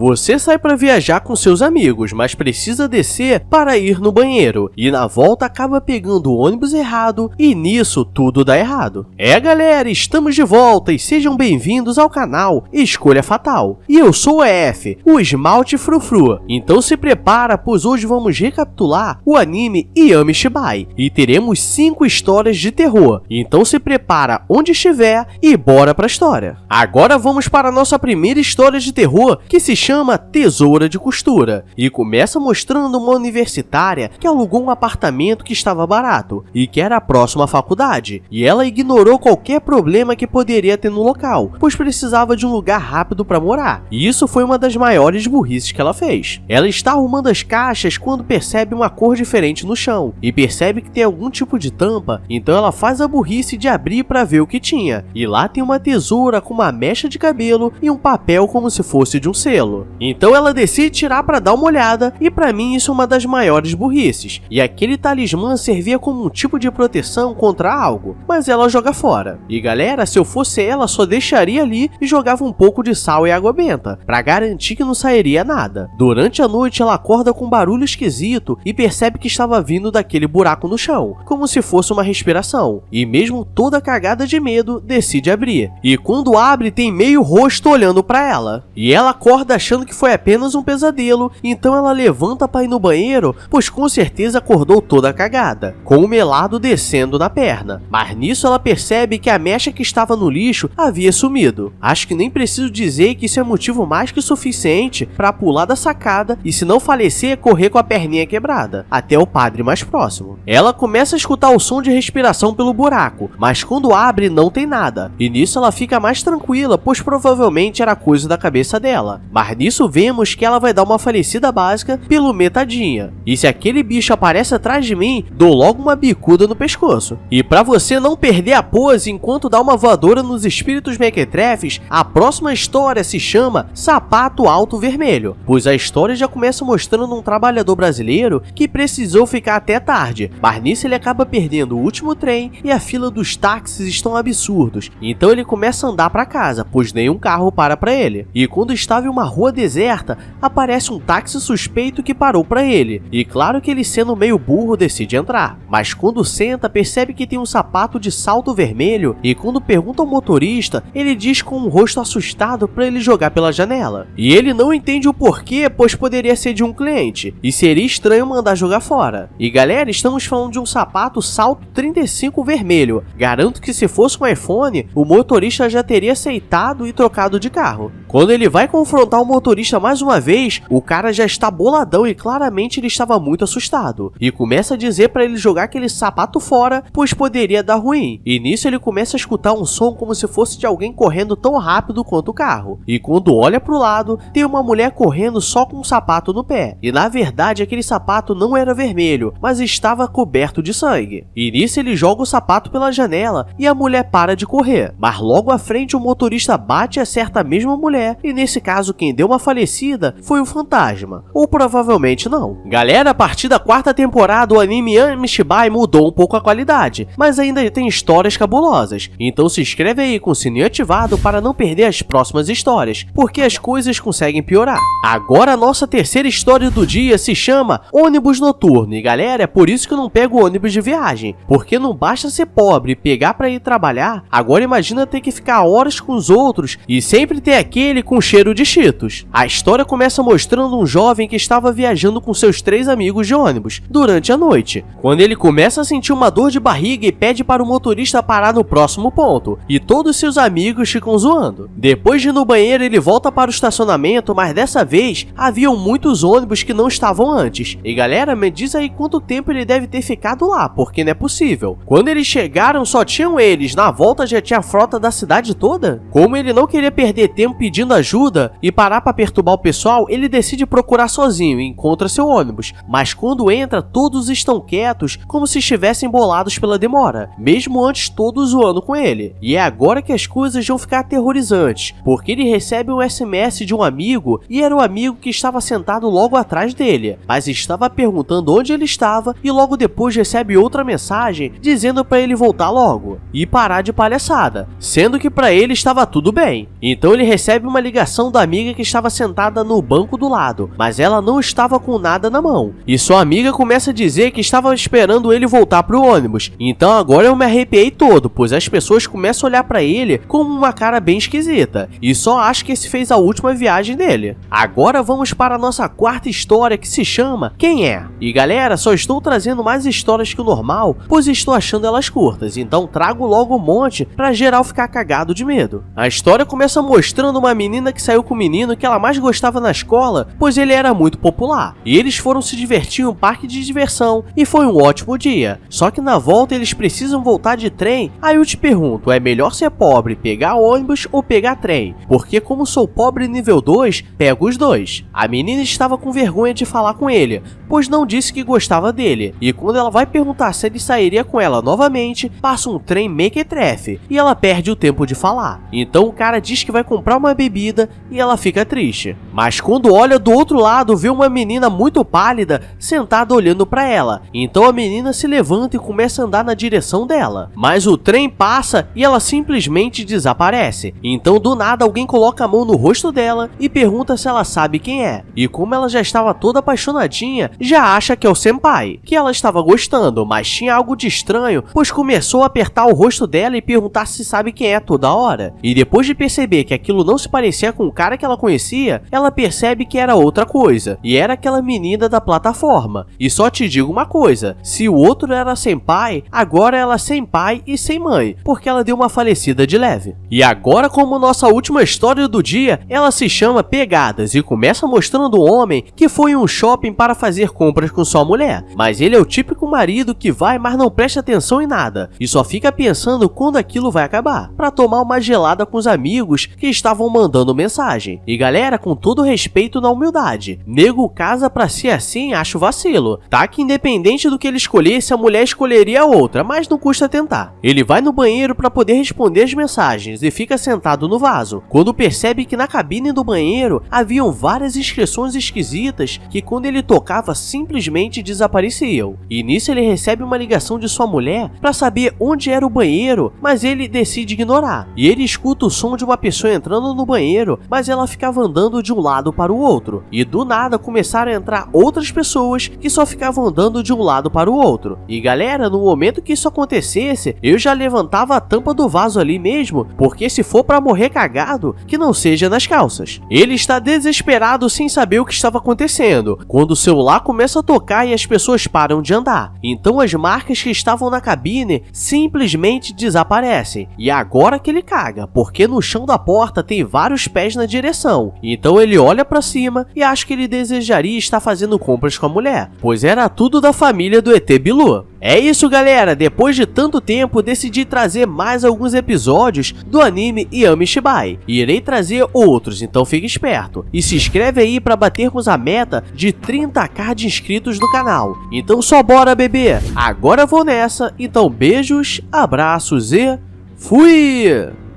Você sai para viajar com seus amigos, mas precisa descer para ir no banheiro, e na volta acaba pegando o ônibus errado, e nisso tudo dá errado. Galera, estamos de volta e sejam bem-vindos ao canal Escolha Fatal. E eu sou o EF, o Esmalte Frufru. Então se prepara, pois hoje vamos recapitular o anime Yami Shibai, e teremos 5 histórias de terror. Então se prepara onde estiver e bora pra história. Agora vamos para a nossa primeira história de terror, que se chama Tesoura de Costura, e começa mostrando uma universitária que alugou um apartamento que estava barato e que era próximo à faculdade, e ela ignorou qualquer problema que poderia ter no local, pois precisava de um lugar rápido para morar, e isso foi uma das maiores burrices que ela fez. Ela está arrumando as caixas quando percebe uma cor diferente no chão, e percebe que tem algum tipo de tampa, então ela faz a burrice de abrir para ver o que tinha, e lá tem uma tesoura com uma mecha de cabelo e um papel como se fosse de um selo. Então ela decide tirar para dar uma olhada, e para mim isso é uma das maiores burrices, e aquele talismã servia como um tipo de proteção contra algo, mas ela joga fora. E galera, se eu fosse ela, só deixaria ali e jogava um pouco de sal e água benta, para garantir que não sairia nada. Durante a noite ela acorda com um barulho esquisito e percebe que estava vindo daquele buraco no chão, como se fosse uma respiração, e mesmo toda cagada de medo, decide abrir. E quando abre, tem meio rosto olhando para ela, e ela acorda achando que foi apenas um pesadelo, então ela levanta para ir no banheiro, pois com certeza acordou toda cagada, com o melado descendo na perna. Mas nisso ela percebe que a mecha que estava no lixo havia sumido. Acho que nem preciso dizer que isso é motivo mais que suficiente para pular da sacada e, se não falecer, correr com a perninha quebrada até o padre mais próximo. Ela começa a escutar o som de respiração pelo buraco, mas quando abre não tem nada, e nisso ela fica mais tranquila, pois provavelmente era coisa da cabeça dela. Mas nisso vemos que ela vai dar uma falecida básica pelo metadinha, e se aquele bicho aparece atrás de mim, dou logo uma bicuda no pescoço. E para você não perder a pose enquanto dá uma voadora nos espíritos mequetrefes, a próxima história se chama Sapato Alto Vermelho, pois a história já começa mostrando um trabalhador brasileiro que precisou ficar até tarde, mas nisso ele acaba perdendo o último trem e a fila dos táxis estão absurdos, então ele começa a andar para casa, pois nenhum carro para ele. E quando estava em uma rua deserta, aparece um táxi suspeito que parou para ele, e claro que ele, sendo meio burro, decide entrar, mas quando senta percebe que tem um sapato de salto vermelho, e quando pergunta ao motorista, ele diz com um rosto assustado para ele jogar pela janela, e ele não entende o porquê, pois poderia ser de um cliente, e seria estranho mandar jogar fora. E galera, estamos falando de um sapato salto 35 vermelho, garanto que se fosse um iPhone, o motorista já teria aceitado e trocado de carro. Quando ele vai confrontar o motorista mais uma vez, o cara já está boladão e claramente ele estava muito assustado, e começa a dizer para ele jogar aquele sapato fora, pois poderia dar ruim. E nisso ele começa a escutar um som como se fosse de alguém correndo tão rápido quanto o carro, e quando olha pro lado, tem uma mulher correndo só com um sapato no pé, e na verdade aquele sapato não era vermelho, mas estava coberto de sangue. E nisso ele joga o sapato pela janela e a mulher para de correr, mas logo à frente o motorista bate e acerta a mesma mulher, e nesse caso quem deu uma falecida foi o fantasma, ou provavelmente não. Galera, a partir da 4ª temporada o anime Yami Shibai mudou um pouco a qualidade, mas ainda tem histórias cabulosas, então se inscreve aí com o sininho ativado para não perder as próximas histórias, porque as coisas conseguem piorar. Agora a nossa terceira história do dia se chama Ônibus Noturno, e galera, é por isso que eu não pego ônibus de viagem, porque não basta ser pobre e pegar para ir trabalhar, agora imagina ter que ficar horas com os outros e sempre ter aquele com cheiro de Cheetos. A história começa mostrando um jovem que estava viajando com seus 3 amigos de ônibus durante a noite, quando ele começa a sentir uma dor de barriga e pede para o motorista parar no próximo ponto, e todos seus amigos ficam zoando. Depois de ir no banheiro, ele volta para o estacionamento, mas dessa vez haviam muitos ônibus que não estavam antes. E galera, me diz aí quanto tempo ele deve ter ficado lá, porque não é possível. Quando eles chegaram, só tinham eles, na volta já tinha a frota da cidade toda? Como ele não queria perder tempo pedindo ajuda e parar para perturbar o pessoal, ele decide procurar sozinho e encontra seu ônibus, mas quando entra, todos estão quietos, como se estivessem bolados pela demora, mesmo antes todos zoando com ele. E é agora que as coisas vão ficar aterrorizantes, porque ele recebe um SMS de um amigo, e era o amigo que estava sentado logo atrás dele, mas estava perguntando onde ele estava, e logo depois recebe outra mensagem dizendo para ele voltar logo e parar de palhaçada, sendo que para ele estava tudo bem. Então ele recebe uma ligação da amiga que estava sentada no banco do lado, mas ela não estava com nada na mão. E sua amiga começa a dizer que estava esperando ele voltar pro ônibus. Então agora eu me arrepiei todo, pois as pessoas começam a olhar pra ele com uma cara bem esquisita, e só acho que esse fez a última viagem dele. Agora vamos para a nossa quarta história, que se chama Quem é? E galera, só estou trazendo mais histórias que o normal, pois estou achando elas curtas, então trago logo um monte pra geral ficar cagado de medo. A história começa mostrando uma menina que saiu com o menino que ela mais gostava na escola, pois ele era muito popular, e eles foram se divertir em um parque de diversão, e foi um ótimo dia. Só que na volta eles precisam voltar de trem. Aí eu te pergunto, é melhor ser pobre, pegar ônibus ou pegar trem? Porque como sou pobre nível 2, pego os dois. A menina estava com vergonha de falar com ele, pois não disse que gostava dele, e quando ela vai perguntar se ele sairia com ela novamente, passa um trem mequetrefe, e ela perde o tempo de falar. Então o cara diz que vai comprar uma bebida e ela fica triste. Mas quando olha do outro lado, vê uma menina muito pálida sentada olhando para ela. Então a menina se levanta e começa a andar na direção dela. Mas o trem passa e ela simplesmente desaparece. Então do nada alguém coloca a mão no rosto dela e pergunta se ela sabe quem é. E como ela já estava toda apaixonadinha, já acha que é o senpai, que ela estava gostando, mas tinha algo de estranho, pois começou a apertar o rosto dela e perguntar se sabe quem é toda hora. E depois de perceber que aquilo não se parecia com o cara que ela conhecia, ela percebe que era outra coisa, e era aquela menina da plataforma. E só te digo uma coisa, se o outro era senpai, agora ela é sem pai e sem mãe, porque ela deu uma falecida de leve. E agora, como nossa última história do dia, ela se chama Pegadas e começa mostrando um homem que foi em um shopping para fazer compras com sua mulher, mas ele é o típico marido que vai, mas não presta atenção em nada, e só fica pensando quando aquilo vai acabar, para tomar uma gelada com os amigos que estavam mandando mensagem. E galera, com todo respeito na humildade, nego casa pra ser assim, acho vacilo, tá? Que independente do que ele escolhesse, a mulher escolheria a outra, mas não custa tentar. Ele vai no banheiro para poder responder as mensagens e fica sentado no vaso, quando percebe que na cabine do banheiro haviam várias inscrições esquisitas que quando ele tocava simplesmente desapareciam. E nisso ele recebe uma ligação de sua mulher para saber onde era o banheiro, mas ele decide ignorar. E ele escuta o som de uma pessoa entrando no banheiro, mas ela ficava andando de um lado para o outro. E do nada começaram a entrar outras pessoas que só ficavam andando de um lado para o outro. E galera, no momento que isso acontecesse, eu já levantava a tampa do vaso ali mesmo, porque se for para morrer cagado, que não seja nas calças. Ele está desesperado sem saber o que estava acontecendo, quando o celular começa a tocar e as pessoas param de andar. Então as marcas que estavam na cabine simplesmente desaparecem. E agora que ele caga, porque no chão da porta tem vários pés na direção. Então ele olha para cima e acha que ele desejaria estar fazendo compras com a mulher, pois era tudo da família do ET Bilu. É isso galera, depois de tanto tempo decidi trazer mais alguns episódios do anime Yami Shibai. E irei trazer outros, então fique esperto. E se inscreve aí para batermos a meta de 30k de inscritos no canal. Então só bora bebê, agora vou nessa, então beijos, abraços e fui!